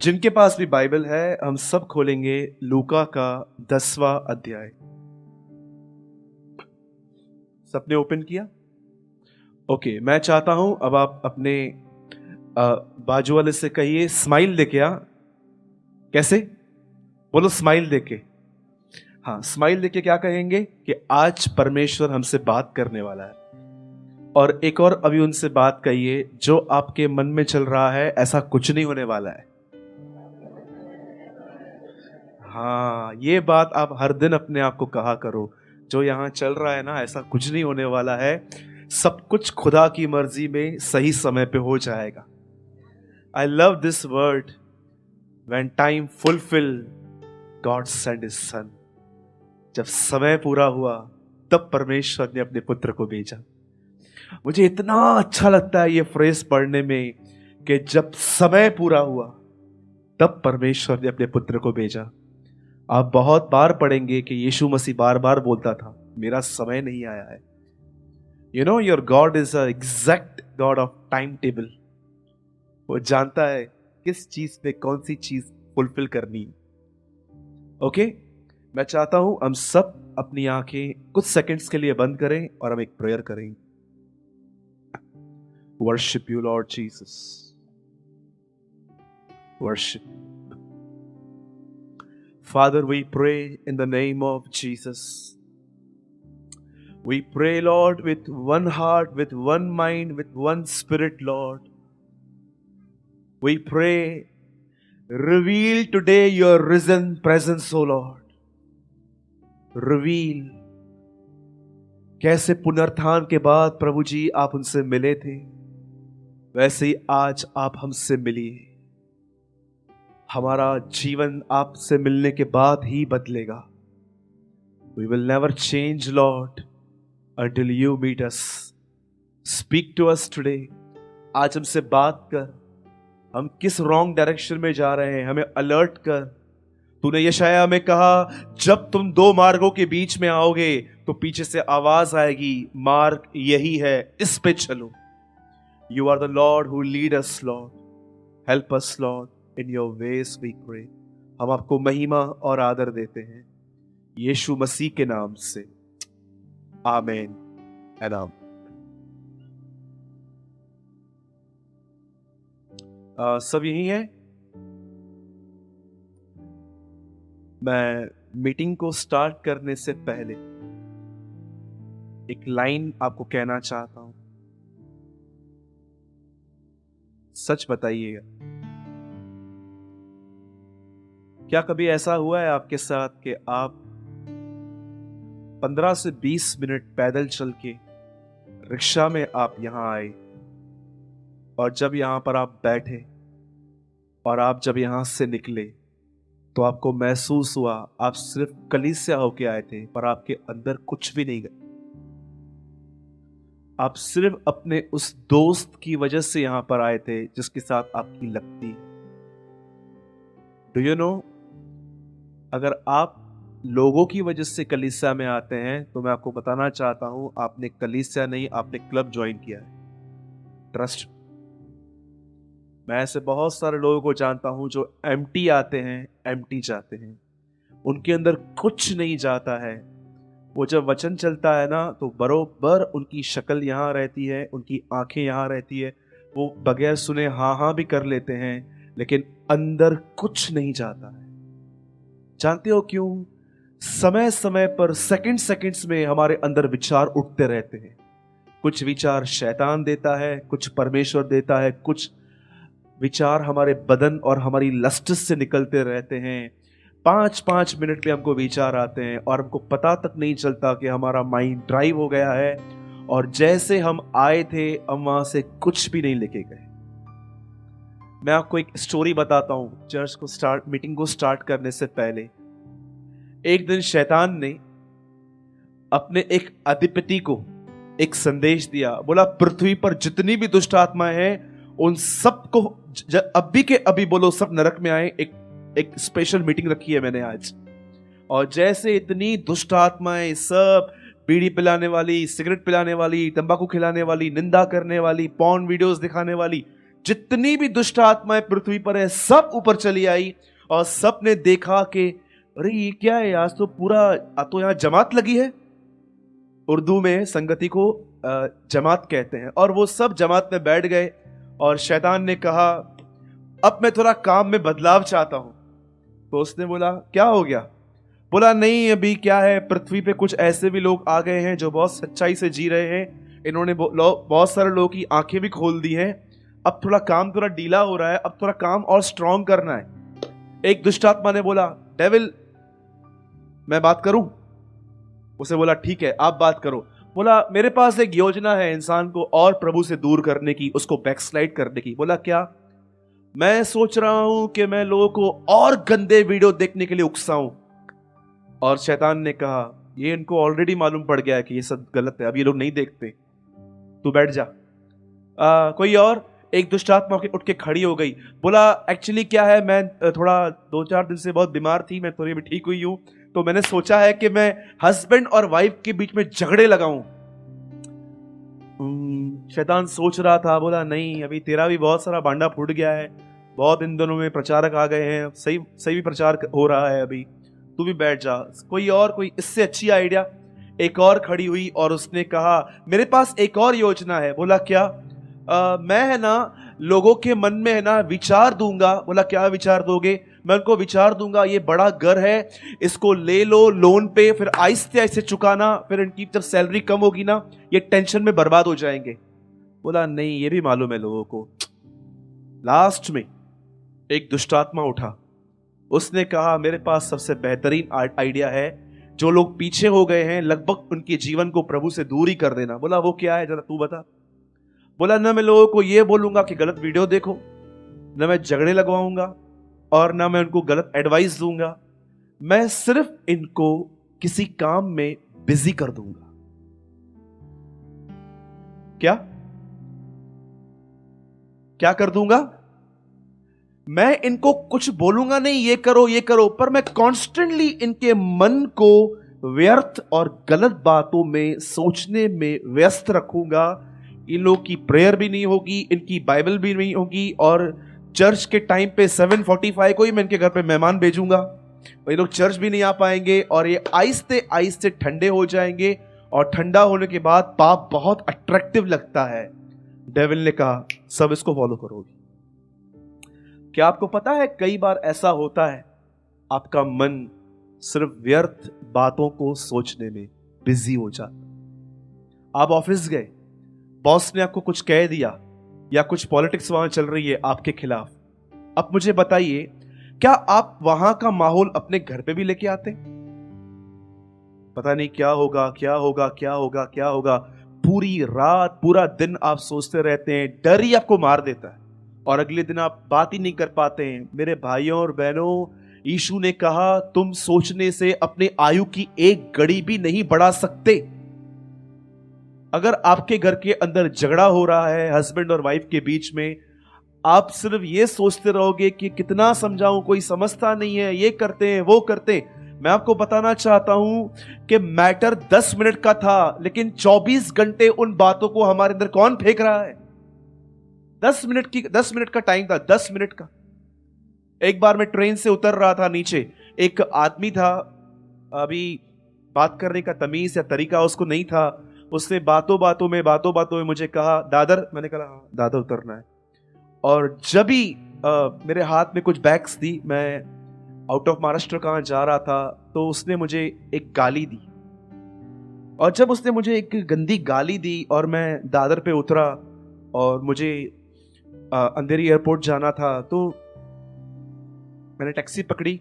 जिनके पास भी बाइबल है, हम सब खोलेंगे लूका का 10वां अध्याय। सबने ओपन किया? ओके, मैं चाहता हूं अब आप अपने बाजू वाले से कहिए स्माइल देके। कैसे? बोलो स्माइल देके। हाँ, स्माइल देके क्या कहेंगे कि आज परमेश्वर हमसे बात करने वाला है। और एक और अभी उनसे बात कहिए, जो आपके मन में चल रहा है ऐसा कुछ नहीं होने वाला है। हाँ, ये बात आप हर दिन अपने आप को कहा करो, जो यहाँ चल रहा है ना ऐसा कुछ नहीं होने वाला है। सब कुछ खुदा की मर्जी में सही समय पे हो जाएगा। I love this word, when time fulfil God send his son. जब समय पूरा हुआ तब परमेश्वर ने अपने पुत्र को भेजा। मुझे इतना अच्छा लगता है ये फ्रेज पढ़ने में कि जब समय पूरा हुआ तब परमेश्वर ने अपने पुत्र को भेजा। आप बहुत बार पढ़ेंगे कि यीशु मसीह बार बार बोलता था, मेरा समय नहीं आया है। You know your God is a exact God of time table. वो जानता है किस चीज पे कौन सी चीज फुलफिल करनी है। ओके, मैं चाहता हूं हम सब अपनी आंखें कुछ सेकंड्स के लिए बंद करें और हम एक प्रेयर करें। Worship you Lord Jesus, worship. Father, we pray in the name of Jesus. We pray, Lord, with one heart, with one mind, with one spirit, Lord. We pray, reveal today your risen presence, O Lord. Reveal. कैसे पुनरुत्थान के बाद प्रभु जी आप उनसे मिले थे, वैसे ही आज आप हमसे मिलिए। हमारा जीवन आपसे मिलने के बाद ही बदलेगा। We will never change, Lord, until you meet us. Speak to us today. आज हमसे बात कर। हम किस रॉन्ग डायरेक्शन में जा रहे हैं हमें अलर्ट कर। तूने यशायाह में कहा, जब तुम दो मार्गों के बीच में आओगे तो पीछे से आवाज आएगी, मार्ग यही है, इस पे चलो। You are the Lord who lead us, Lord. Help us, Lord, in your ways we pray. हम आपको महिमा और आदर देते हैं यीशु मसीह के नाम से, आमीन एंड आमीन। सब यही है। मैं मीटिंग को स्टार्ट करने से पहले एक लाइन आपको कहना चाहता हूं। सच बताइएगा, क्या कभी ऐसा हुआ है आपके साथ कि आप 15 से 20 मिनट पैदल चल के रिक्शा में आप यहां आए, और जब यहां पर आप बैठे और आप जब यहां से निकले तो आपको महसूस हुआ आप सिर्फ कलीसिया होके आए थे, पर आपके अंदर कुछ भी नहीं गए। आप सिर्फ अपने उस दोस्त की वजह से यहां पर आए थे जिसके साथ आपकी लगती है। डू यू नो, अगर आप लोगों की वजह से कलीसिया में आते हैं तो मैं आपको बताना चाहता हूं, आपने कलीसिया नहीं, आपने क्लब ज्वाइन किया है। ट्रस्ट। मैं ऐसे बहुत सारे लोगों को जानता हूं जो एम्प्टी आते हैं, एम्प्टी जाते हैं, उनके अंदर कुछ नहीं जाता है। वो जब वचन चलता है ना तो बरोबर उनकी शक्ल यहाँ रहती है, उनकी आंखें यहाँ रहती है, वो बगैर सुने हाँ हाँ भी कर लेते हैं, लेकिन अंदर कुछ नहीं जाता है। जानते हो क्यों? समय समय पर सेकंड्स में हमारे अंदर विचार उठते रहते हैं। कुछ विचार शैतान देता है, कुछ परमेश्वर देता है, कुछ विचार हमारे बदन और हमारी लस्ट से निकलते रहते हैं। 5-5 मिनट में हमको विचार आते हैं और हमको पता तक नहीं चलता कि हमारा माइंड ड्राइव हो गया है, और जैसे हम आए थे हम वहां से कुछ भी नहीं लेके गए। मैं आपको एक स्टोरी बताता हूं। मीटिंग को स्टार्ट करने से पहले एक दिन शैतान ने अपने एक अधिपति को एक संदेश दिया। बोला, पृथ्वी पर जितनी भी दुष्ट आत्माएं हैं उन सबको अभी के अभी बोलो सब नरक में आए। एक स्पेशल मीटिंग रखी है मैंने आज। और जैसे इतनी दुष्ट आत्माएं, सब बीड़ी पिलाने वाली, सिगरेट पिलाने वाली, तंबाकू खिलाने वाली, निंदा करने वाली, पॉर्न वीडियोस दिखाने वाली, जितनी भी दुष्ट आत्माएं पृथ्वी पर है सब ऊपर चली आई, और सब ने देखा कि अरे ये क्या है, आज तो तो यहाँ जमात लगी है। उर्दू में संगति को जमात कहते हैं। और वो सब जमात में बैठ गए, और शैतान ने कहा अब मैं थोड़ा काम में बदलाव चाहता हूं। तो उसने बोला क्या हो गया? बोला नहीं, अभी क्या है, पृथ्वी पे कुछ ऐसे भी लोग आ गए हैं जो बहुत सच्चाई से जी रहे हैं, इन्होंने बहुत सारे लोगों की आंखें भी खोल दी हैं, अब थोड़ा काम थोड़ा ढीला हो रहा है, अब थोड़ा काम और स्ट्रांग करना है। एक दुष्ट आत्मा ने बोला डेविल मैं बात करूं? उसे बोला ठीक है आप बात करो। बोला मेरे पास एक योजना है इंसान को और प्रभु से दूर करने की, उसको बैकस्लाइड करने की। बोला क्या? मैं सोच रहा हूं कि मैं लोगों को और गंदे वीडियो देखने के लिए उकसाऊं। और शैतान ने कहा ये इनको ऑलरेडी मालूम पड़ गया है कि ये सब गलत है, अब ये लोग नहीं देखते, तू बैठ जा। कोई और? एक दुष्ट आत्मा उठ के खड़ी हो गई। बोला एक्चुअली क्या है, मैं थोड़ा 2-4 दिन से बहुत बीमार थी, मैं थोड़ी भी ठीक हुई हूं, तो मैंने सोचा है कि मैं हस्बैंड और वाइफ के बीच में झगड़े लगाऊं। शैतान सोच रहा था, बोला नहीं अभी तेरा भी बहुत सारा भांडा फूट गया है, बहुत इन दोनों में प्रचारक आ गए हैं, सही सही भी प्रचार हो रहा है, अभी तू भी बैठ जा। कोई इससे अच्छी आइडिया? एक और खड़ी हुई और उसने कहा मेरे पास एक और योजना है। बोला क्या? मैं है ना लोगों के मन में है ना विचार दूंगा। बोला क्या विचार दोगे? मैं उनको विचार दूंगा ये बड़ा घर है, इसको ले लो लोन पे, फिर आहिस्ते आहिस्ते चुकाना, फिर इनकी जब सैलरी कम होगी ना ये टेंशन में बर्बाद हो जाएंगे। बोला नहीं ये भी मालूम है लोगों को। लास्ट में एक दुष्टात्मा उठा, उसने कहा मेरे पास सबसे बेहतरीन आइडिया है, जो लोग पीछे हो गए हैं लगभग उनके जीवन को प्रभु से दूर ही कर देना। बोला वो क्या है जरा तू बता। बोला ना मैं लोगों को ये बोलूंगा कि गलत वीडियो देखो, ना मैं झगड़े लगवाऊंगा, और ना मैं उनको गलत एडवाइस दूंगा, मैं सिर्फ इनको किसी काम में बिजी कर दूंगा। क्या क्या कर दूंगा? मैं इनको कुछ बोलूंगा नहीं ये करो ये करो, पर मैं कॉन्स्टेंटली इनके मन को व्यर्थ और गलत बातों में सोचने में व्यस्त रखूंगा। इन लोग की प्रेयर भी नहीं होगी, इनकी बाइबल भी नहीं होगी, और चर्च के टाइम पे 7:45 को ही मैं इनके घर पे मेहमान भेजूंगा, ये लोग चर्च भी नहीं आ पाएंगे, और ये आहिस्ते आहिस्ते ठंडे हो जाएंगे, और ठंडा होने के बाद पाप बहुत अट्रैक्टिव लगता है। डेविल ने कहा सब इसको फॉलो करोगे। क्या आपको पता है कई बार ऐसा होता है आपका मन सिर्फ व्यर्थ बातों को सोचने में बिजी हो जाता। आप ऑफिस गए, बॉस ने आपको कुछ कह दिया, या कुछ पॉलिटिक्स वहां चल रही है आपके खिलाफ। अब मुझे बताइए क्या आप वहां का माहौल अपने घर पे भी लेके आते? पता नहीं क्या होगा क्या होगा क्या होगा क्या होगा, पूरी रात पूरा दिन आप सोचते रहते हैं, डर ही आपको मार देता है, और अगले दिन आप बात ही नहीं कर पाते हैं। मेरे भाइयों और बहनों, यीशु ने कहा तुम सोचने से अपने आयु की एक घड़ी भी नहीं बढ़ा सकते। अगर आपके घर के अंदर झगड़ा हो रहा है हस्बैंड और वाइफ के बीच में, आप सिर्फ ये सोचते रहोगे कि कितना समझाऊं, कोई समझता नहीं है, ये करते हैं वो करते हैं। मैं आपको बताना चाहता हूं कि मैटर 10 मिनट का था, लेकिन 24 घंटे उन बातों को हमारे अंदर कौन फेंक रहा है? 10 मिनट का टाइम था, 10 मिनट का। एक बार मैं ट्रेन से उतर रहा था नीचे, एक आदमी था, अभी बात करने का तमीज या तरीका उसको नहीं था, उसने बातों बातों में मुझे कहा दादर। मैंने कहा हाँ दादर उतरना है। और जब ही मेरे हाथ में कुछ बैग्स थी, मैं आउट ऑफ महाराष्ट्र कहाँ जा रहा था, तो उसने मुझे एक गाली दी, और जब उसने मुझे एक गंदी गाली दी और मैं दादर पे उतरा और मुझे अंधेरी एयरपोर्ट जाना था, तो मैंने टैक्सी पकड़ी,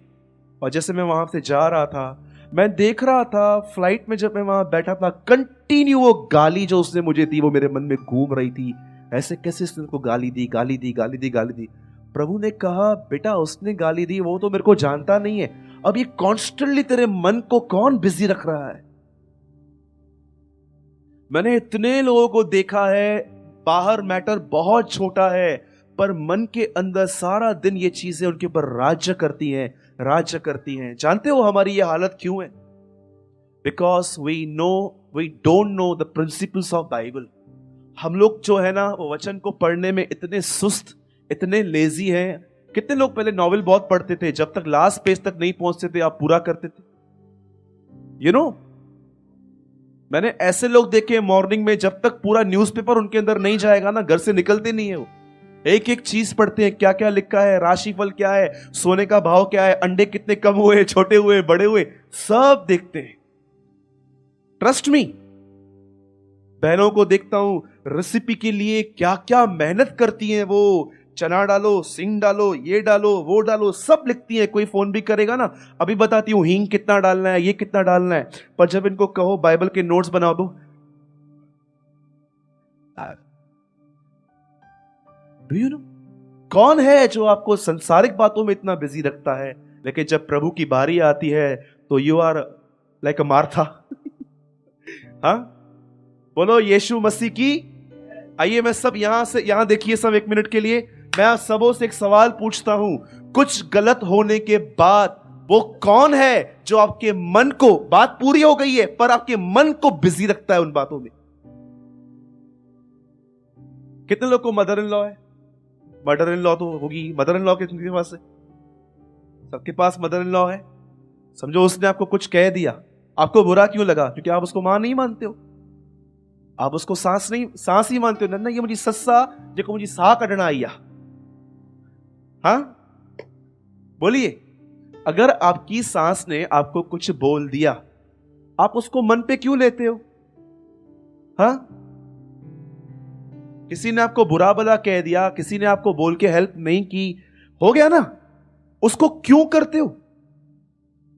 और जैसे मैं वहां से जा रहा था मैं देख रहा था फ्लाइट में, जब मैं वहां बैठा था कंटिन्यू वो गाली जो उसने मुझे दी वो मेरे मन में घूम रही थी। ऐसे कैसे उसने को गाली दी गाली दी गाली दी गाली दी। प्रभु ने कहा बेटा उसने गाली दी, वो तो मेरे को जानता नहीं है, अब ये कॉन्स्टेंटली तेरे मन को कौन बिजी रख रहा है? मैंने इतने लोगों को देखा है, बाहर मैटर बहुत छोटा है, पर मन के अंदर सारा दिन ये चीजें उनके ऊपर राज्य करती हैं। जानते हो हमारी ये हालत क्यों है? Because we don't know the principles of Bible. हम लोग जो है ना वो वचन को पढ़ने में इतने सुस्त, इतने लेजी हैं। कितने लोग पहले नॉवेल बहुत पढ़ते थे, जब तक लास्ट पेज तक नहीं पहुंचते थे आप पूरा करते थे। मैंने ऐसे लोग देखे मॉर्निंग में, जब तक पूरा न्यूज़पेपर उनके अंदर नहीं जाएगा ना घर से निकलते नहीं है वो। एक एक चीज पढ़ते हैं, क्या क्या लिखा है, राशिफल क्या है, सोने का भाव क्या है, अंडे कितने कम हुए, छोटे हुए, बड़े हुए, सब देखते हैं। ट्रस्ट मी, बहनों को देखता हूं रेसिपी के लिए क्या क्या मेहनत करती हैं वो। चना डालो, सिंग डालो, ये डालो, वो डालो, सब लिखती हैं। कोई फोन भी करेगा ना, अभी बताती हूं हींग कितना डालना है, ये कितना डालना है। पर जब इनको कहो बाइबल के नोट्स बना दो, डू यू नो कौन है जो आपको संसारिक बातों में इतना बिजी रखता है, लेकिन जब प्रभु की बारी आती है तो you are like a Martha. हाँ, बोलो यीशु मसीह की। आइए मैं सब यहां देखिए सब एक मिनट के लिए। मैं आप सबों से एक सवाल पूछता हूं, कुछ गलत होने के बाद वो कौन है जो आपके मन को, बात पूरी हो गई है पर आपके मन को बिजी रखता है उन बातों में? कितने लोग को मदर इन लॉ है? मदर इन लॉ तो होगी, मदर इन लॉ किसके पास है? सबके पास मदर इन लॉ है। समझो उसने आपको कुछ कह दिया, आपको बुरा क्यों लगा? क्योंकि आप उसको मां नहीं मानते हो, आप उसको सांस ही मानते हो ना। ये मुझे सस्सा जेको मुझे साह कढ़ना आइया। हाँ बोलिए, अगर आपकी सांस ने आपको कुछ बोल दिया, आप उसको मन पे क्यों लेते हो? हाँ, किसी ने आपको बुरा भला कह दिया, किसी ने आपको बोल के हेल्प नहीं की, हो गया ना, उसको क्यों करते हो?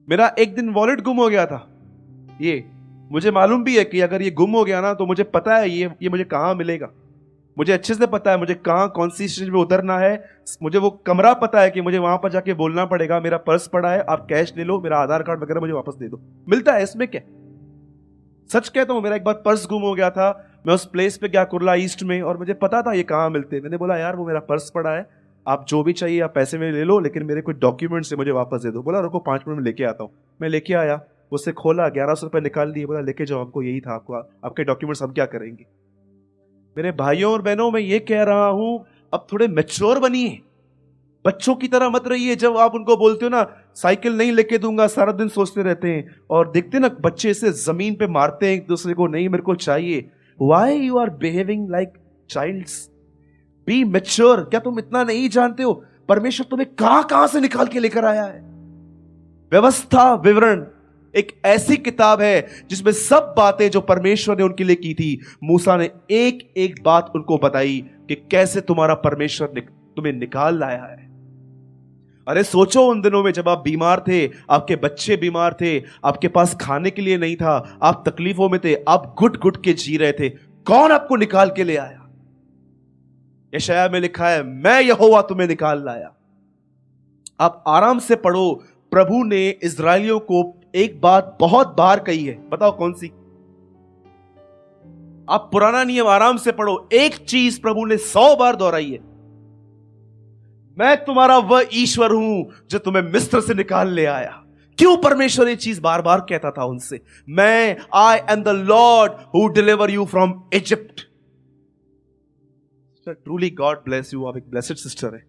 मेरा एक दिन वॉलेट गुम हो गया था। ये मुझे मालूम भी है कि अगर ये गुम हो गया ना तो मुझे पता है ये मुझे कहां मिलेगा। मुझे अच्छे से पता है मुझे कहां, कौन सी स्टेशन पे उतरना है। मुझे वो कमरा पता है कि मुझे वहां पर जाके बोलना पड़ेगा, मेरा पर्स पड़ा है, आप कैश ले लो, मेरा आधार कार्ड वगैरह मुझे वापस दे दो। मिलता है, इसमें क्या। सच कहता हूं, मेरा एक बार पर्स गुम हो गया था। मैं उस प्लेस पे गया कुर्ला ईस्ट में, और मुझे पता था ये कहां मिलते हैं। मैंने बोला यार वो मेरा पर्स पड़ा है, आप जो भी चाहिए आप पैसे में ले लो, लेकिन मेरे कुछ डॉक्यूमेंट्स है मुझे वापस दे दो। बोला रुको 5 मिनट में लेके आता हूँ। मैं लेके आया, उससे खोला, 1100 रुपये निकाल लिए। बोला लेके जाओ, हमको यही था, आपको आपके डॉक्यूमेंट्स हम क्या करेंगे। मेरे भाइयों और बहनों, मैं ये कह रहा हूं अब थोड़े मैच्योर बनिए, बच्चों की तरह मत रहिए। जब आप उनको बोलते हो ना साइकिल नहीं लेके दूंगा, सारा दिन सोचते रहते हैं, और देखते ना बच्चे से जमीन पे मारते हैं एक दूसरे को, नहीं मेरे को चाहिए। Why you are behaving like childs? Be mature. क्या तुम इतना नहीं जानते हो परमेश्वर तुम्हें कहां कहां से निकाल के लेकर आया है? व्यवस्था विवरण एक ऐसी किताब है जिसमें सब बातें जो परमेश्वर ने उनके लिए की थी, मूसा ने एक एक बात उनको बताई कि कैसे तुम्हारा परमेश्वर तुम्हें निकाल लाया है। अरे सोचो उन दिनों में जब आप बीमार थे, आपके बच्चे बीमार थे, आपके पास खाने के लिए नहीं था, आप तकलीफों में थे, आप घुट घुट के जी रहे थे, कौन आपको निकाल के ले आया? यशायाह में लिखा है मैं यहोवा तुम्हें निकाल लाया। आप आराम से पढ़ो, प्रभु ने इजरायलियों को एक बात बहुत बार कही है, बताओ कौन सी? आप पुराना नियम आराम से पढ़ो, एक चीज प्रभु ने 100 बार दोहराई है, मैं तुम्हारा वह ईश्वर हूं जो तुम्हें मिस्र से निकाल ले आया। क्यों परमेश्वर ये चीज बार बार कहता था उनसे? मैं I am the Lord who deliver you from Egypt. Truly God bless you, आप एक ब्लेस्ड सिस्टर है।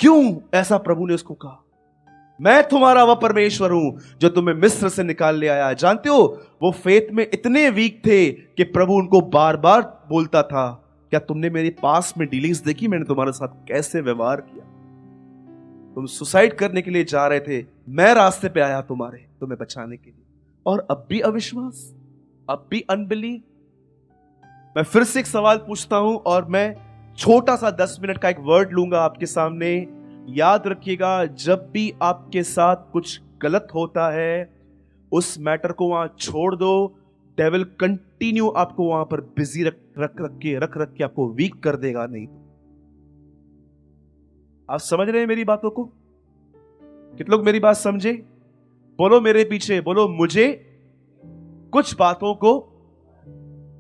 क्यों ऐसा प्रभु ने उसको कहा? मैं तुम्हारा वह परमेश्वर हूं जो तुम्हें मिस्र से निकाल ले आया। जानते हो वो फेथ में इतने वीक थे कि प्रभु उनको बार बार बोलता था, क्या तुमने मेरे पास में डीलिंग्स देखी, मैंने तुम्हारे साथ कैसे व्यवहार किया? तुम सुसाइड करने के लिए जा रहे थे, मैं रास्ते पे आया तुम्हें बचाने के लिए, और अब भी अविश्वास, अब भी अनबिलीव। मैं फिर से एक सवाल पूछता हूं, और मैं छोटा सा 10 मिनट का एक वर्ड लूंगा आपके सामने। याद रखिएगा, जब भी आपके साथ कुछ गलत होता है उस मैटर को वहां छोड़ दो। डेविल कंटिन्यू आपको वहां पर बिजी रख के आपको वीक कर देगा। नहीं तो आप समझ रहे हैं मेरी बातों को? कितने लोग मेरी बात समझे? बोलो मेरे पीछे, बोलो मुझे कुछ बातों को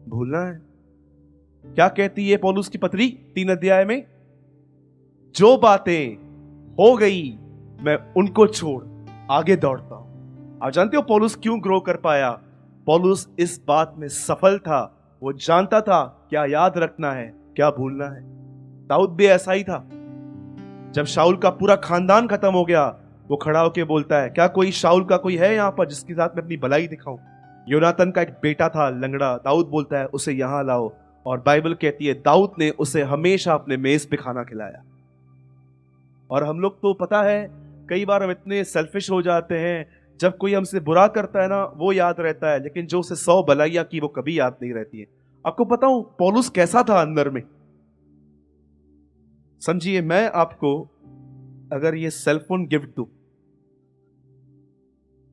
भूलना है। क्या कहती है पौलुस की पत्री 3 अध्याय में? जो बातें हो गई मैं उनको छोड़ आगे दौड़ता हूं। आप जानते हो पौलुस क्यों ग्रो कर पाया? पौलुस इस बात में सफल था, वो जानता था क्या याद रखना है, क्या भूलना है। दाऊद भी ऐसा ही था। जब शाऊल का पूरा खानदान खत्म हो गया, वो खड़ा होकर बोलता है, क्या कोई शाऊल का कोई है यहाँ पर जिसके साथ मैं अपनी भलाई दिखाऊं? योनातन का एक बेटा था लंगड़ा, दाऊद बोलता है उसे यहां लाओ, और बाइबल कहती है दाऊद ने उसे हमेशा अपने मेज पे खाना खिलाया। और हम लोग तो पता है कई बार हम इतने सेल्फिश हो जाते हैं, जब कोई हमसे बुरा करता है ना वो याद रहता है, लेकिन जो उसे 100 भलाइयां की वो कभी याद नहीं रहती है। आपको पता हूं पौलुस कैसा था अंदर में? समझिए, मैं आपको अगर ये सेलफोन गिफ्ट दूं,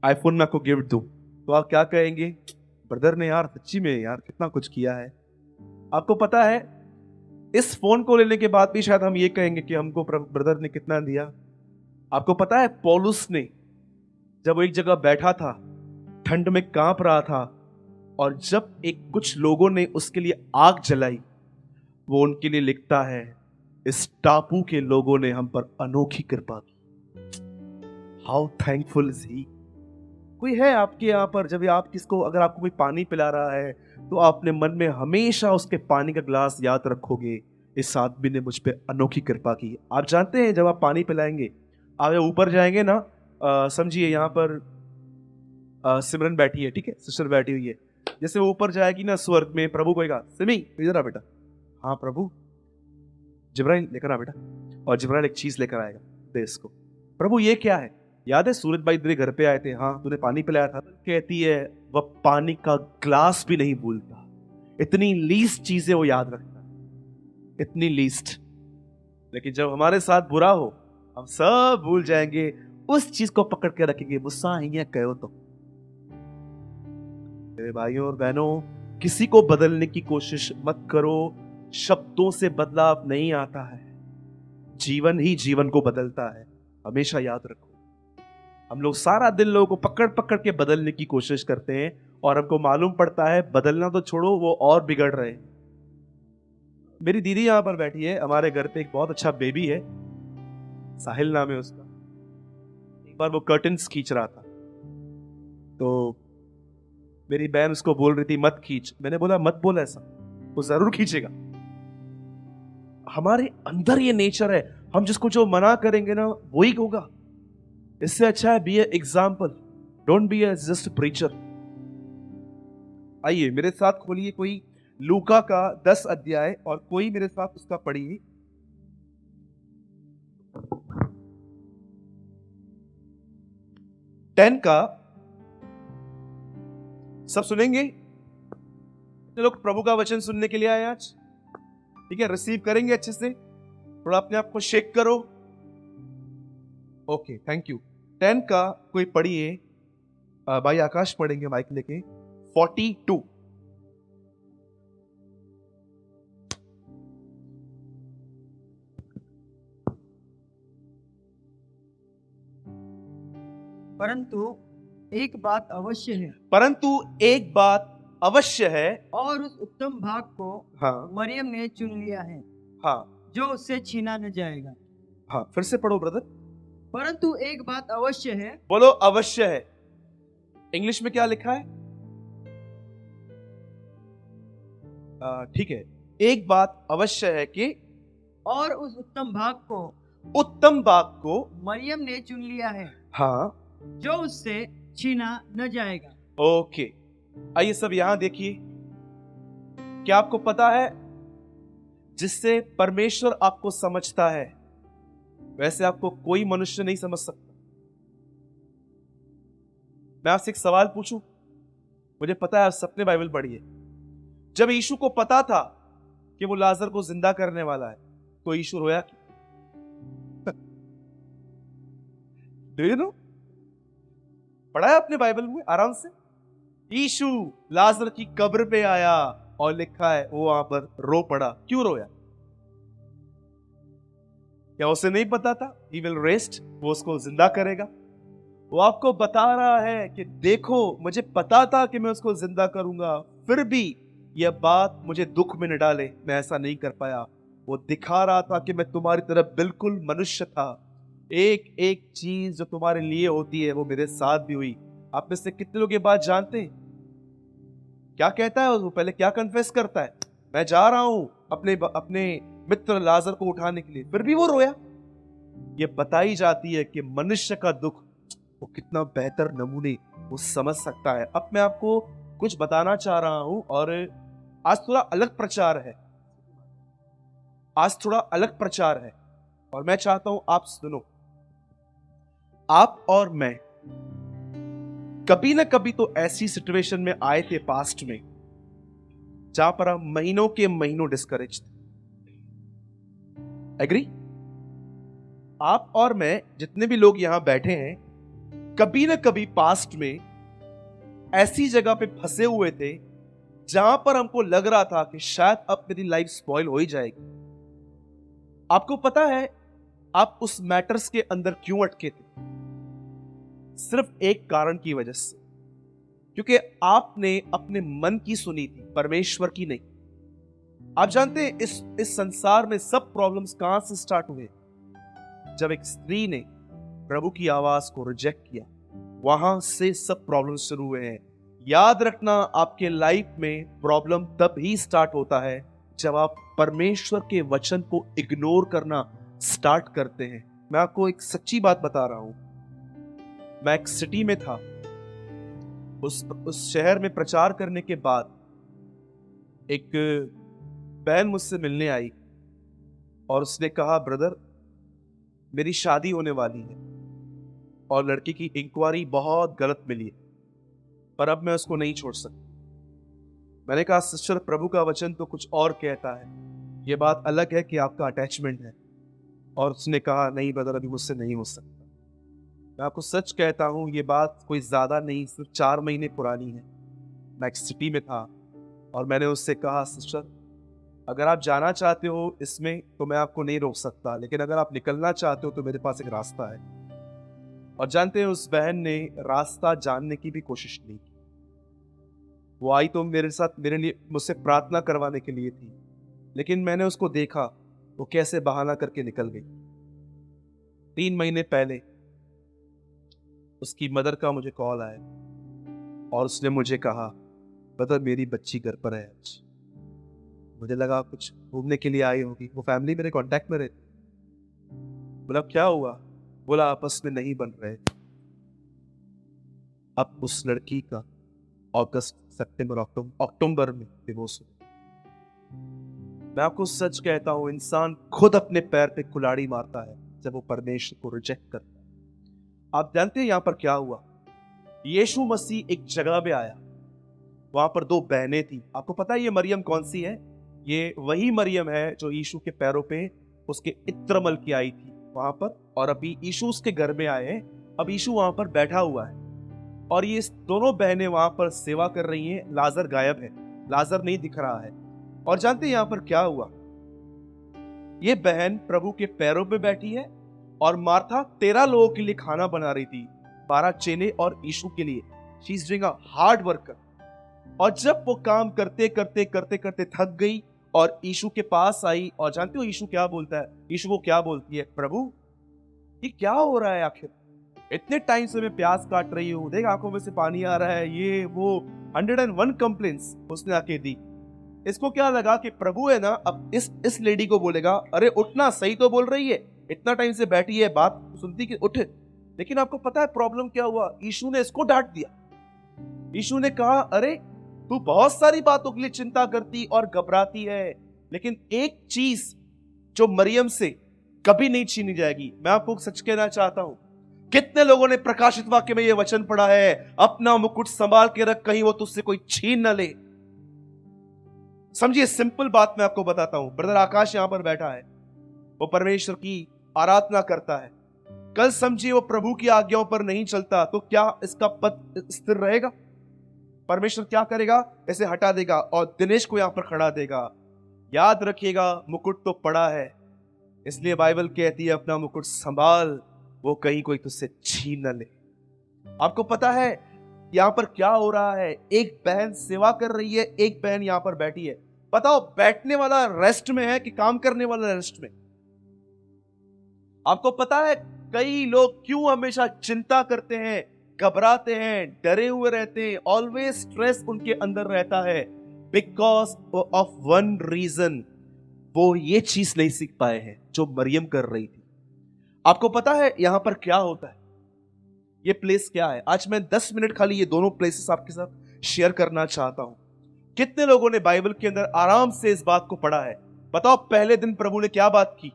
आईफोन में आपको गिफ्ट दूं, तो आप क्या कहेंगे? ब्रदर ने यार सच्ची में यार कितना कुछ किया है। आपको पता है इस फोन को लेने के बाद भी शायद हम ये कहेंगे कि हमको ब्रदर ने कितना दिया। आपको पता है पौलुस ने जब वो एक जगह बैठा था, ठंड में कांप रहा था, और जब कुछ लोगों ने उसके लिए आग जलाई, वो उनके लिए लिखता है, इस टापू के लोगों ने हम पर अनोखी कृपा की। How thankful is he. कोई है आपके यहाँ पर, जब आप किसको, अगर आपको कोई पानी पिला रहा है तो आप अपने मन में हमेशा उसके पानी का ग्लास याद रखोगे, इस आदमी ने मुझ पे अनोखी कृपा की। आप जानते हैं जब आप पानी पिलाएंगे, आप जब ऊपर जाएंगे ना, समझिए यहाँ पर सिमरन बैठी है, ठीक है, सिस्टर बैठी हुई है, जैसे वो ऊपर जाएगी ना स्वर्ग में, प्रभु कहेगा सिमी इधर आ बेटा। हाँ प्रभु। जिब्राइल लेकर आ बेटा, और जिब्राइल एक चीज लेकर आएगा, दे इसको। प्रभु ये क्या है? याद है सूरज भाई तेरे घर पे आए थे, हाँ तूने पानी पिलाया था। कहती है वह पानी का ग्लास भी नहीं भूलता। इतनी लीस्ट चीजें वो याद रखता है, इतनी लीस्ट। लेकिन जब हमारे साथ बुरा हो, हम सब भूल जाएंगे, उस चीज को पकड़ के रखेंगे। गुस्सा आएंगे कहो तो। मेरे भाइयों और बहनों, किसी को बदलने की कोशिश मत करो। शब्दों से बदलाव नहीं आता है, जीवन ही जीवन को बदलता है। हमेशा याद रखो, हम लोग सारा दिन लोगों को पकड़ पकड़ के बदलने की कोशिश करते हैं, और हमको मालूम पड़ता है बदलना तो छोड़ो, वो और बिगड़ रहे हैं। मेरी दीदी यहां पर बैठी है, हमारे घर पे एक बहुत अच्छा बेबी है, साहिल नाम है उसका। एक बार वो कर्टन्स खींच रहा था, तो मेरी बहन उसको बोल रही थी मत खींच। मैंने बोला मत बोल ऐसा, वो जरूर खींचेगा। हमारे अंदर ये नेचर है, हम जिसको जो मना करेंगे ना वही होगा। इससे अच्छा है be a example, don't be a just preacher. आइए मेरे साथ खोलिए कोई लूका का 10 अध्याय, और कोई मेरे साथ उसका पढ़िए। टेन का सब सुनेंगे। लोग प्रभु का वचन सुनने के लिए आए आज, ठीक है, रिसीव करेंगे अच्छे से। थोड़ा अपने आप को शेक करो। Okay thank you. 10 का कोई पढ़िए, भाई आकाश पढ़ेंगे माइक लेके। 42। परंतु एक बात अवश्य है, परंतु एक बात अवश्य है, और उस उत्तम भाग को हाँ मरियम ने चुन लिया है, हाँ जो उससे छीना न जाएगा। हाँ, फिर से पढ़ो ब्रदर। परंतु एक बात अवश्य है, बोलो अवश्य है। इंग्लिश में क्या लिखा है? ठीक है, एक बात अवश्य है कि, और उस उत्तम भाग को उत्तम भाग को मरियम ने चुन लिया है, हाँ, जो उससे छीना न जाएगा। ओके। आइए सब यहां देखिए। क्या आपको पता है जिससे परमेश्वर आपको समझता है, वैसे आपको कोई मनुष्य नहीं समझ सकता। मैं आपसे एक सवाल पूछूं, मुझे पता है आप सबने बाइबल पढ़ी है। जब यीशु को पता था कि वो लाजर को जिंदा करने वाला है, तो यीशु रोया? Do you know? पढ़ा है अपने बाइबल में आराम से? यीशु लाजर की कब्र पे आया और लिखा है वो वहां पर रो पड़ा। क्यों रोया? क्या उसे नहीं पता था ही विल रेस्ट, वो उसको जिंदा करेगा? वो आपको बता रहा है कि देखो मुझे पता था कि मैं उसको जिंदा करूंगा, फिर भी यह बात मुझे दुख में न डाले, मैं ऐसा नहीं कर पाया। वो दिखा रहा था कि मैं तुम्हारी तरह बिल्कुल मनुष्य था। एक एक चीज जो तुम्हारे लिए होती है वो मेरे साथ भी हुई। आप में से कितने लोग ये बात जानते हैं? क्या कहता है वो? पहले क्या कन्फेस करता है? मैं जा रहा हूं अपने मित्र लाजर को उठाने के लिए, फिर भी वो रोया। ये बताई जाती है कि मनुष्य का दुख वो कितना बेहतर नमूने वो समझ सकता है। अब मैं आपको कुछ बताना चाह रहा हूं, और आज थोड़ा अलग प्रचार है, आज थोड़ा अलग प्रचार है, और मैं चाहता हूं आप सुनो। आप और मैं कभी ना कभी तो ऐसी सिचुएशन में आए थे पास्ट में जहां पर हम महीनों के महीनों डिस्करेज थे। एग्री? आप और मैं जितने भी लोग यहां बैठे हैं, कभी ना कभी पास्ट में ऐसी जगह पे फंसे हुए थे जहां पर हमको लग रहा था कि शायद अब मेरी लाइफ स्पॉइल हो ही जाएगी। आपको पता है आप उस मैटर्स के अंदर क्यों अटके थे? सिर्फ एक कारण की वजह से, क्योंकि आपने अपने मन की सुनी थी, परमेश्वर की नहीं। आप जानते हैं इस संसार में सब प्रॉब्लम्स कहां से स्टार्ट हुए? जब एक स्त्री ने प्रभु की आवाज को रिजेक्ट किया, वहां से सब प्रॉब्लम शुरू हुए हैं। याद रखना, आपके लाइफ में प्रॉब्लम तब ही स्टार्ट होता है जब आप परमेश्वर के वचन को इग्नोर करना स्टार्ट करते हैं। मैं आपको एक सच्ची बात बता रहा हूं। मैं एक सिटी में था, उस शहर में प्रचार करने के बाद एक बहन मुझसे मिलने आई और उसने कहा, ब्रदर मेरी शादी होने वाली है और लड़की की इंक्वायरी बहुत गलत मिली है, पर अब मैं उसको नहीं छोड़ सकता। मैंने कहा, सिस्टर प्रभु का वचन तो कुछ और कहता है, यह बात अलग है कि आपका अटैचमेंट है। और उसने कहा, नहीं ब्रदर अभी मुझसे नहीं हो सकता। मैं आपको सच कहता हूं, ये बात कोई ज्यादा नहीं, सिर्फ 4 महीने पुरानी है। मैं एक सिटी में था और मैंने उससे कहा, सिस्टर अगर आप जाना चाहते हो इसमें तो मैं आपको नहीं रोक सकता, लेकिन अगर आप निकलना चाहते हो तो मेरे पास एक रास्ता है। और जानते हैं, उस बहन ने रास्ता जानने की भी कोशिश नहीं की। वो आई तो मेरे लिए मुझसे प्रार्थना करवाने के लिए थी, लेकिन मैंने उसको देखा वो कैसे बहाना करके निकल गई। 3 महीने पहले उसकी मदर का मुझे कॉल आया और उसने मुझे कहा, ब्रदर मेरी बच्ची घर पर है आज। मुझे लगा कुछ घूमने के लिए आई होगी, वो फैमिली मेरे कांटेक्ट में रहती। बोला क्या हुआ? बोला आपस में नहीं बन रहे। अब उस लड़की का अगस्त सितंबर अक्टूबर में डिवोर्स हुआ। मैं आपको सच कहता हूं, इंसान खुद अपने पैर पे कुल्हाड़ी मारता है जब वो परमेश्वर को रिजेक्ट करता है। आप जानते हैं यहां पर क्या हुआ? यीशु मसीह एक जगह पे आया, वहां पर 2 बहनें थी। आपको पता है ये मरियम कौन सी है? ये वही मरियम है जो यीशु के पैरों पे उसके इत्र मल के आई थी वहां पर, और अभी यीशु उसके घर में आए हैं। अब यीशु वहां पर बैठा हुआ है और ये दोनों बहनें वहां पर सेवा कर रही हैं। लाजर गायब है, लाजर नहीं दिख रहा है। और जानते हैं यहां पर क्या हुआ? ये बहन प्रभु के पैरों पे बैठी है और मार्था 13 लोगों के लिए खाना बना रही थी, 12 चेले और यीशु के लिए। She is doing a hard worker. और जब वो काम करते करते करते करते थक गई और यीशु के पास आई, और जानते हो यीशु क्या बोलता है? यीशु को क्या बोलती है? प्रभु ये क्या हो रहा है आखिर? इतने टाइम से मैं प्यास काट रही हूं, देख आंखों में से पानी आ रहा है, ये वो 101 कंप्लेंट्स उसने आके दी। इसको क्या लगा कि प्रभु है ना, अब इस लेडी को बोलेगा, अरे उठना, सही तो बोल रही है, इतना टाइम से बैठी है, बात सुनती कि उठ। लेकिन आपको पता है प्रॉब्लम क्या हुआ? यीशु ने इसको डांट दिया। यीशु ने कहा, अरे तू बहुत सारी बातों के लिए चिंता करती और घबराती है, लेकिन एक चीज जो मरियम से कभी नहीं छीनी जाएगी। मैं आपको सच कहना चाहता हूं, कितने लोगों ने प्रकाशित वाक्य में यह वचन पढ़ा है, अपना मुकुट संभाल के रख, कहीं वो तुझसे कोई छीन न ले। समझिए, सिंपल बात मैं आपको बताता हूं। ब्रदर आकाश यहां पर बैठा है, वो परमेश्वर की आराधना करता है। कल समझिए वो प्रभु की आज्ञाओं पर नहीं चलता तो क्या इसका पद स्थिर रहेगा? परमेश्वर क्या करेगा? इसे हटा देगा और दिनेश को यहां पर खड़ा देगा। याद रखिएगा, मुकुट तो पड़ा है, इसलिए बाइबल कहती है अपना मुकुट संभाल, वो कहीं कोई तुझसे छीन न ले। आपको पता है यहां पर क्या हो रहा है? एक बहन सेवा कर रही है, एक बहन यहां पर बैठी है। बताओ, बैठने वाला रेस्ट में है कि काम करने वाला रेस्ट में? आपको पता है कई लोग क्यों हमेशा चिंता करते हैं, घबराते हैं, डरे हुए रहते हैं, ऑलवेज स्ट्रेस उनके अंदर रहता है, बिकॉज ऑफ वन रीजन, वो ये चीज नहीं सीख पाए हैं जो मरियम कर रही थी। आपको पता है यहां पर क्या होता है, ये प्लेस क्या है? आज मैं 10 मिनट खाली ये दोनों प्लेसेस आपके साथ शेयर करना चाहता हूं। कितने लोगों ने बाइबल के अंदर आराम से इस बात को पढ़ा है? बताओ, पहले दिन प्रभु ने क्या बात की?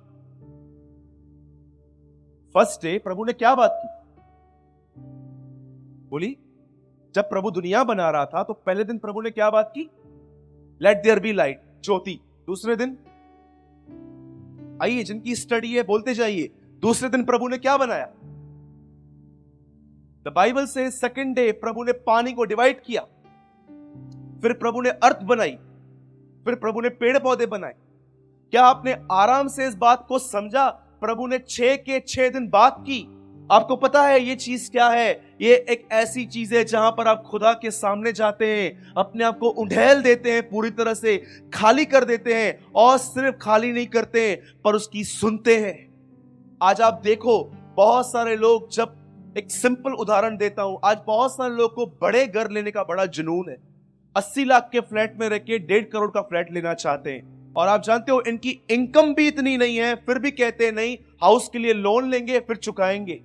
फर्स्ट डे प्रभु ने क्या बात की? बोली, जब प्रभु दुनिया बना रहा था तो पहले दिन प्रभु ने क्या बात की? लेट देयर बी लाइट, ज्योति। दूसरे दिन, आइए जिनकी स्टडी है बोलते जाइए, दूसरे दिन प्रभु ने क्या बनाया? द बाइबल से सेकंड डे प्रभु ने पानी को डिवाइड किया, फिर प्रभु ने अर्थ बनाई, फिर प्रभु ने पेड़ पौधे बनाए। क्या आपने आराम से इस बात को समझा? प्रभु ने 6 के 6 दिन बात की। आपको पता है ये चीज क्या है? ये एक ऐसी चीज है जहां पर आप खुदा के सामने जाते हैं, अपने आप को उंडेल देते हैं, पूरी तरह से खाली कर देते हैं, और सिर्फ खाली नहीं करते हैं पर उसकी सुनते हैं। आज आप देखो, बहुत सारे लोग, जब एक सिंपल उदाहरण देता हूं, आज बहुत सारे लोग को बड़े घर लेने का बड़ा जुनून है। 80 लाख के फ्लैट में रह के 1.5 करोड़ का फ्लैट लेना चाहते हैं, और आप जानते हो इनकी इनकम भी इतनी नहीं है, फिर भी कहते हैं नहीं, हाउस के लिए लोन लेंगे फिर चुकाएंगे।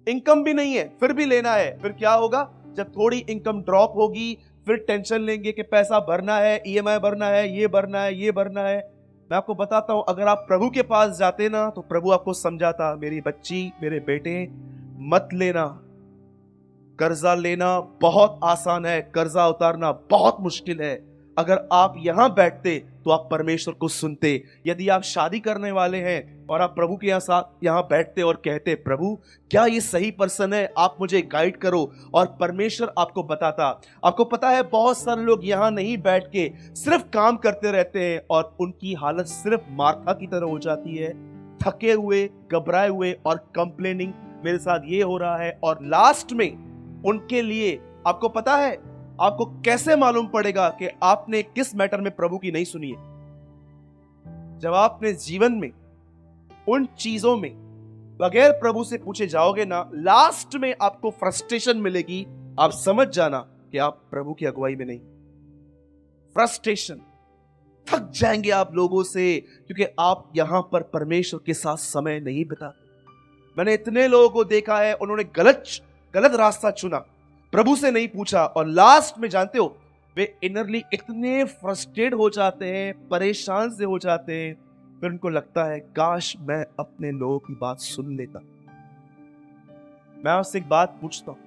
इनकम भी नहीं है फिर भी लेना है। फिर क्या होगा? जब थोड़ी इनकम ड्रॉप होगी फिर टेंशन लेंगे कि पैसा भरना है, ईएमआई भरना है, ये भरना है, ये भरना है। मैं आपको बताता हूं, अगर आप प्रभु के पास जाते ना तो प्रभु आपको समझाता, मेरी बच्ची, मेरे बेटे, मत लेना। कर्जा लेना बहुत आसान है, कर्जा उतारना बहुत मुश्किल है। अगर आप यहां बैठते तो आप परमेश्वर को सुनते। यदि आप शादी करने वाले हैं और आप प्रभु के यहां बैठते और कहते, प्रभु क्या ये सही पर्सन है, आप मुझे गाइड करो, और परमेश्वर आपको बताता। आपको पता है बहुत सारे लोग यहां नहीं बैठ के सिर्फ काम करते रहते हैं और उनकी हालत सिर्फ मार्था की तरह हो जाती है, थके हुए, घबराए हुए और कंप्लेनिंग, मेरे साथ ये हो रहा है। और लास्ट में उनके लिए, आपको पता है आपको कैसे मालूम पड़ेगा कि आपने किस मैटर में प्रभु की नहीं सुनी है? जब आप अपने जीवन में उन चीजों में बगैर प्रभु से पूछे जाओगे ना, लास्ट में आपको फ्रस्ट्रेशन मिलेगी। आप समझ जाना कि आप प्रभु की अगुवाई में नहीं। फ्रस्ट्रेशन, थक जाएंगे आप लोगों से, क्योंकि आप यहां पर परमेश्वर के साथ समय नहीं बिताते। मैंने इतने लोगों को देखा है, उन्होंने गलत रास्ता चुना, प्रभु से नहीं पूछा, और लास्ट में जानते हो वे इनरली इतने फ्रस्ट्रेट हो जाते हैं, परेशान से हो जाते हैं, फिर उनको लगता है काश मैं अपने लोगों की बात सुन लेता। मैं आपसे एक बात पूछता हूं,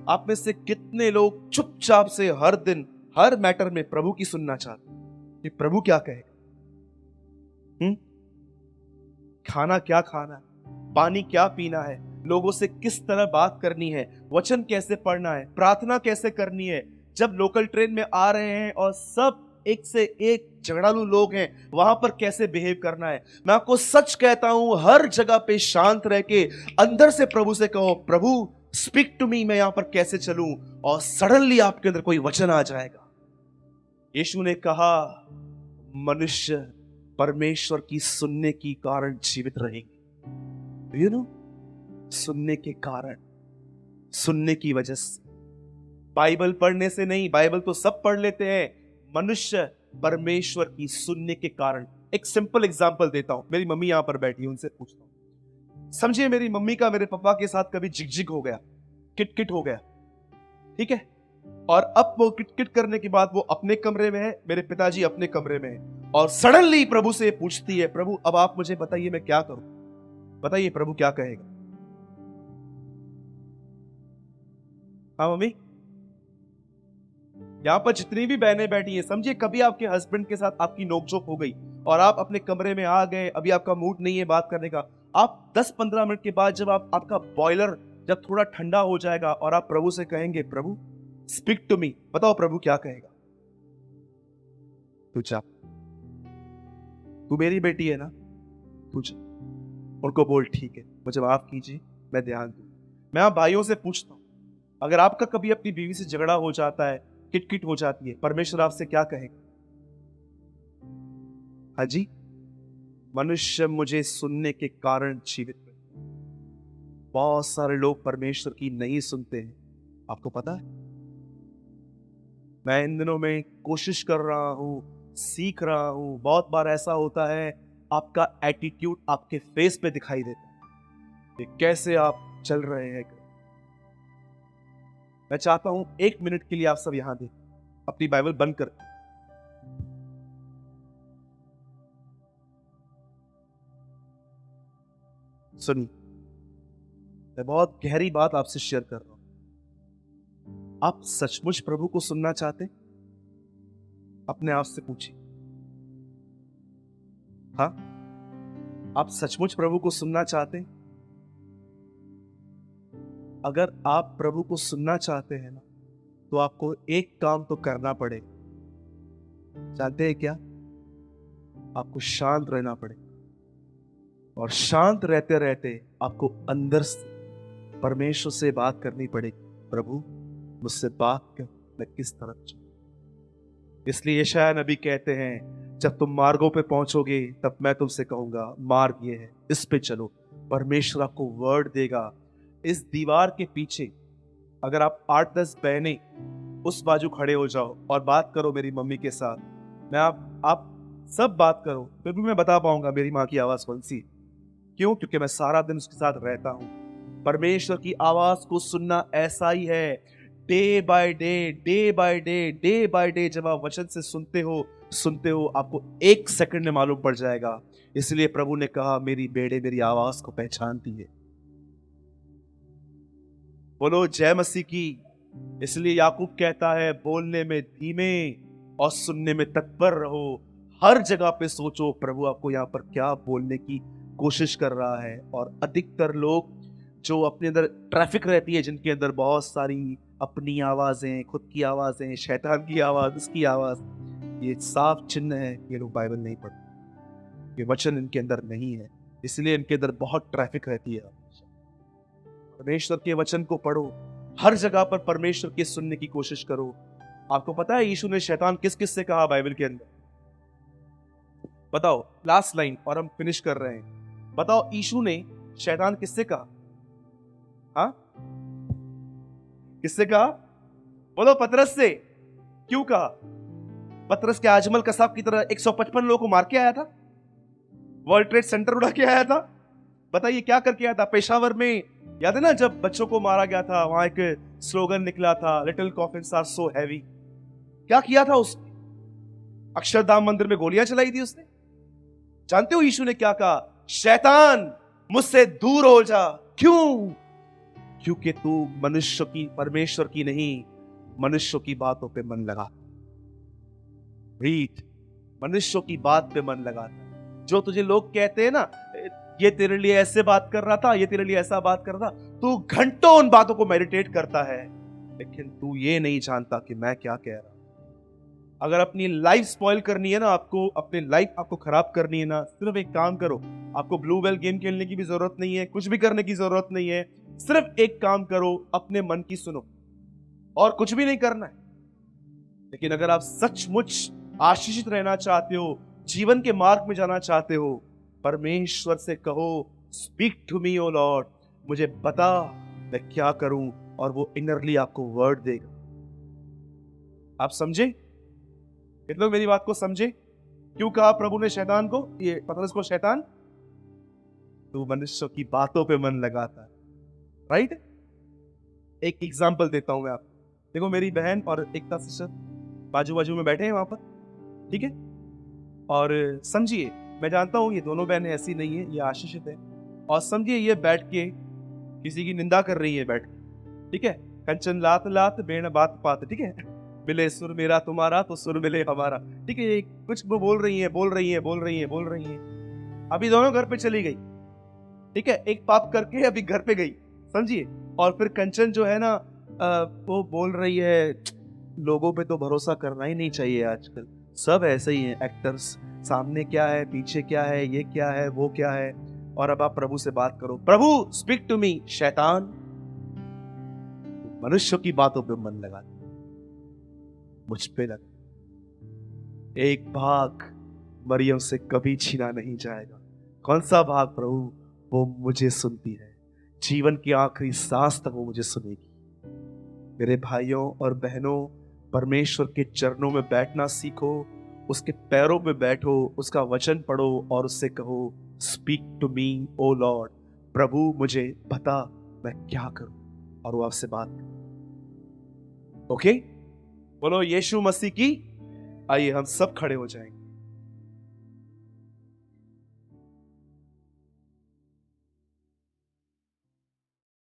आप में से कितने लोग चुपचाप से हर दिन हर मैटर में प्रभु की सुनना चाहते हैं कि प्रभु क्या कहेगा? खाना क्या खाना है, पानी क्या पीना है, लोगों से किस तरह बात करनी है, वचन कैसे पढ़ना है, प्रार्थना कैसे करनी है। जब लोकल ट्रेन में आ रहे हैं और सब एक से एक झगड़ालू लोग हैं, वहां पर कैसे बिहेव करना है। मैं आपको सच कहता हूं, हर जगह पे शांत रह के अंदर से प्रभु से कहो, प्रभु स्पीक टू मी, मैं यहां पर कैसे चलूं, और सडनली आपके अंदर कोई वचन आ जाएगा। यीशु ने कहा, मनुष्य परमेश्वर की सुनने की कारण जीवित रहेंगे। यू नो, सुनने के कारण, सुनने की वजह से, बाइबल पढ़ने से नहीं। बाइबल तो सब पढ़ लेते हैं, मनुष्य परमेश्वर की सुनने के कारण। एक सिंपल एग्जांपल देता हूं, मेरी मम्मी यहां पर बैठी है, उनसे पूछता हूं। समझिए मेरी मम्मी का मेरे पापा के साथ कभी झिकझिक हो गया, किटकिट हो गया, ठीक है, और अब वो किटकिट करने के बाद वो अपने कमरे में है, मेरे पिताजी अपने कमरे में है, और सडनली प्रभु से पूछती है, प्रभु अब आप मुझे बताइए मैं क्या करूं, बताइए प्रभु क्या कहेगा? हाँ मम्मी, यहां पर जितनी भी बहनें बैठी हैं, समझिए कभी आपके हस्बैंड के साथ आपकी नोकझोंक हो गई और आप अपने कमरे में आ गए, अभी आपका मूड नहीं है बात करने का। आप 10-15 मिनट के बाद जब आपका बॉयलर जब थोड़ा ठंडा हो जाएगा और आप प्रभु से कहेंगे, प्रभु स्पीक टू मी, बताओ प्रभु क्या कहेगा? तू जा, तू मेरी बेटी है ना, तू जा, उनको बोल ठीक है, मुझे माफ कीजिए, मैं ध्यान दूं। मैं आप भाइयों से पूछता हूं, अगर आपका कभी अपनी बीवी से झगड़ा हो जाता है, किटकिट हो जाती है, परमेश्वर आपसे क्या कहेगा? हाँ जी, मनुष्य मुझे सुनने के कारण जीवित है। बहुत सारे लोग परमेश्वर की नहीं सुनते हैं। आपको पता है, मैं इन दिनों में कोशिश कर रहा हूं, सीख रहा हूं। बहुत बार ऐसा होता है, आपका एटीट्यूड आपके फेस पे दिखाई देता है कि कैसे आप चल रहे हैं। मैं चाहता हूं 1 मिनट के लिए आप सब यहां दें, अपनी बाइबल बंद कर। सुनिए, मैं बहुत गहरी बात आपसे शेयर कर रहा हूं। आप सचमुच प्रभु को सुनना चाहते? अपने आप से पूछिए। हाँ, आप सचमुच प्रभु को सुनना चाहते हैं? अगर आप प्रभु को सुनना चाहते हैं ना, तो आपको एक काम तो करना पड़ेगा। जानते हैं क्या? आपको शांत रहना पड़ेगा, और शांत रहते रहते आपको अंदर से परमेश्वर से बात करनी पड़ेगी। प्रभु, मुझसे बात कर, मैं किस तरफ चलूं? इसलिए यशायाह नबी कहते हैं, जब तुम मार्गों पे पहुंचोगे तब मैं तुमसे कहूंगा मार्ग ये है, इस पे चलो। परमेश्वर आपको वर्ड देगा। इस दीवार के पीछे अगर आप 8-10 बहनें उस बाजू खड़े हो जाओ और बात करो मेरी मम्मी के साथ, मैं आप सब बात करो, फिर भी मैं बता पाऊंगा मेरी माँ की आवाज कौन सी। क्यों? क्योंकि मैं सारा दिन उसके साथ रहता हूं। परमेश्वर की आवाज को सुनना ऐसा ही है। Day by day, day by day, day by day जब आप वचन से सुनते हो, आपको 1 सेकंड में मालूम पड़ जाएगा। इसलिए प्रभु ने कहा, मेरी बेड़े मेरी आवाज को पहचानती है। बोलो जय मसीह की। इसलिए याकूब कहता है, बोलने में धीमे और सुनने में तत्पर रहो। हर जगह पे सोचो प्रभु आपको यहाँ पर क्या बोलने की कोशिश कर रहा है। और अधिकतर लोग जो अपने अंदर ट्रैफिक रहती है, जिनके अंदर बहुत सारी अपनी आवाजें, खुद की आवाजें, शैतान की आवाज, इसकी आवाज, ये साफ चिन्ह है ये लोग बाइबल नहीं पढ़ते, ये वचन इनके अंदर नहीं है। इसलिए इनके अंदर बहुत ट्रैफिक रहती है। परमेश्वर के वचन को पढ़ो, हर जगह पर परमेश्वर के सुनने की कोशिश करो। आपको पता है यीशु ने शैतान किस किस से कहा बाइबल के अंदर? बताओ, लास्ट लाइन और हम फिनिश कर रहे हैं। बताओ, यीशु ने शैतान किससे कहा? हाँ, किससे कहा? बोलो, पतरस से। क्यों कहा? पतरस के आजमल कसाब की तरह 155 लोगों को मार के आया था, वर्ल्ड ट्रेड सेंटर उड़ा के आया था। बताइए क्या करके आया था? पेशावर में याद है ना, जब बच्चों को मारा गया था, वहां एक स्लोगन निकला था, little coffins are so heavy. क्या किया था उसने? अक्षरधाम मंदिर में गोलियां चलाई थी उसने। जानते हो यीशु ने क्या कहा? शैतान मुझसे दूर हो जा। क्यों? क्योंकि तू मनुष्य की, परमेश्वर की नहीं, मनुष्यों की बातों पे मन लगा। रीड, मनुष्यों की बात पे मन लगाता। जो तुझे लोग कहते हैं ना, ये तेरे लिए ऐसे बात कर रहा था, ये तेरे लिए ऐसा बात कर रहा था, तू घंटों उन बातों को मेडिटेट करता है, लेकिन तू ये नहीं जानता कि मैं क्या कह रहा हूं। अगर अपनी लाइफ स्पॉइल करनी है ना, आपको अपनी लाइफ आपको खराब करनी है ना, सिर्फ एक काम करो। आपको ब्लू वेल गेम खेलने की भी जरूरत नहीं है, कुछ भी करने की जरूरत नहीं है। सिर्फ एक काम करो, अपने मन की सुनो, और कुछ भी नहीं करना है। लेकिन अगर आप सचमुच आशीषित रहना चाहते हो, जीवन के मार्ग में जाना चाहते हो, परमेश्वर से कहो, speak to me O Lord, मुझे बता मैं क्या करूं, और वो इनरली आपको वर्ड देगा। आप समझे? कितने लोग मेरी बात को समझे? क्यों कहा प्रभु ने शैतान को, ये पतरस को, शैतान तू मनुष्य की बातों पे मन लगाता है। राइट? एक एग्जांपल देता हूं मैं आपको। देखो, मेरी बहन और एकता सिस्टर बाजू बाजू में बैठे हैं वहां पर, ठीक है? और समझिए, मैं जानता हूं ये दोनों बहनें ऐसी नहीं है, ये आशीषित है। और समझिए, ये बैठ के किसी की निंदा कर रही है बैठ के, ठीक है? कंचन लात लात बेण बात पात, ठीक है? मिले सुर मेरा तुम्हारा तो सुर मिले हमारा, ठीक है? कुछ वो बोल रही है। अभी दोनों घर पे चली गई, ठीक है? एक पाप करके अभी घर पे गई, समझिए। और फिर कंचन जो है ना, वो बोल रही है, लोगों पे तो भरोसा करना ही नहीं चाहिए आजकल, सब ऐसे ही हैं एक्टर्स, सामने क्या है, पीछे क्या है, ये क्या है, वो क्या है। और अब आप प्रभु से बात करो, प्रभु स्पीक टू मी। शैतान मनुष्यों की बातों पे मन लगा, मुझ पे लगा। एक भाग मरियम से कभी छीना नहीं जाएगा। कौन सा भाग प्रभु? वो मुझे सुनती है। जीवन की आखिरी सांस तक वो मुझे सुनेगी। मेरे भाइयों और बहनों, परमेश्वर के चरणों में बैठना सीखो, उसके पैरों में बैठो, उसका वचन पढ़ो और उससे कहो, speak to me O Lord, प्रभु मुझे बता मैं क्या करूं, और वो आपसे बात करे। ओके, बोलो यीशु मसीह की। आइए हम सब खड़े हो जाएंगे।